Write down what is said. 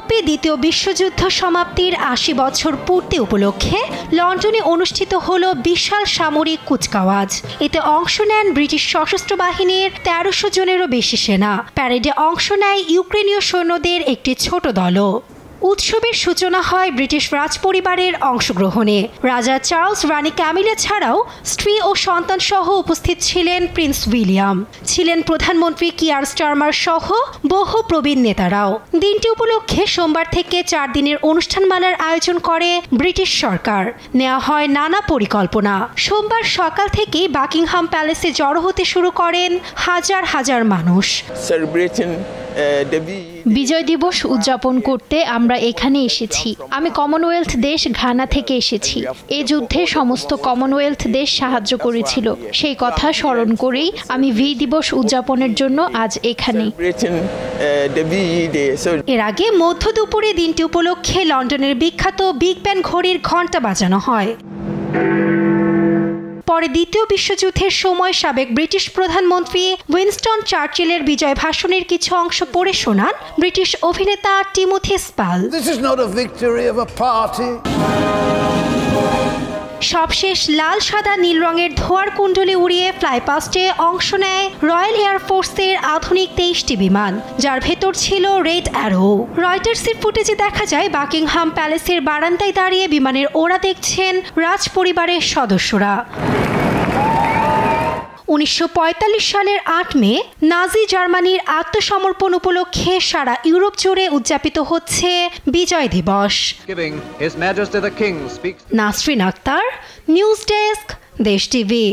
ইউরোপে দ্বিতীয় বিশ্বযুদ্ধ সমাপ্তির ৮০ বছর পূর্তি উপলক্ষে লন্ডনে অনুষ্ঠিত হলো বিশাল সামরিক কুচকাওয়াজ। এতে অংশ নেন ব্রিটিশ সশস্ত্র বাহিনীর ১৩০০ জনেরও বেশি সেনা। প্যারেডে অংশ নেয় ইউক্রেনীয় সৈন্যদের একটি ছোট দলও। উৎসবের সূচনা হয় ব্রিটিশ রাজপরিবারের অংশগ্রহণে। রাজা চার্লস, রানী ক্যামিলা ছাড়াও স্ত্রী ও সন্তান সহ উপস্থিত ছিলেন প্রিন্স উইলিয়াম, ছিলেন প্রধানমন্ত্রী কিয়ার স্টারমার সহ বহু প্রবীণ নেতারাও। দিনটি উপলক্ষে সোমবার থেকে ৪ দিনের অনুষ্ঠানমালার আয়োজন করে ব্রিটিশ সরকার। নেওয়া হয় নানা পরিকল্পনা। সোমবার সকাল থেকেই বাকিংহাম প্যালেসে জড়ো হতে শুরু করেন হাজার হাজার মানুষ। বিজয় দিবস উদযাপন করতে আমরা এখানে এসেছি। আমি কমনওয়েলথ দেশ ঘানা থেকে এসেছি। এই যুদ্ধে সমস্ত কমনওয়েলথ দেশ সাহায্য করেছিল, সেই কথা স্মরণ করেই আমি ভি দিবস উদযাপনের জন্য আজ এখানে। এর আগে মধ্য দুপুরে দিনটি উপলক্ষে লন্ডনের বিখ্যাত বিগ ব্যান ঘড়ির ঘণ্টা বাজানো হয়। পরে দ্বিতীয় বিশ্বযুদ্ধের সময় সাবেক ব্রিটিশ প্রধানমন্ত্রী উইনস্টন চার্চিলের বিজয় ভাষণের কিছু অংশ পড়ে শোনান ব্রিটিশ অভিনেতা টিমোথি স্প্যাল। সবশেষ লাল সাদা নীল রঙের ধোঁয়ার কুণ্ডলী উড়িয়ে ফ্লাইপাস্টে অংশ নেয় রয়্যাল এয়ারফোর্সের আধুনিক ২৩টি বিমান, যার ভেতর ছিল রেড অ্যারো। রয়টার্সের ফুটেজে দেখা যায় বাকিংহাম প্যালেসের বারান্দায় দাঁড়িয়ে বিমানের ওড়া দেখছেন রাজপরিবারের সদস্যরা। ১৯৪৫ সালের ৮ মে নাজি জার্মানির আত্মসমর্পণ উপলক্ষে সারা ইউরোপ জুড়ে উদযাপিত হচ্ছে বিজয় দিবস। নাসরিন আক্তার, নিউজ ডেস্ক, দেশ টিভি।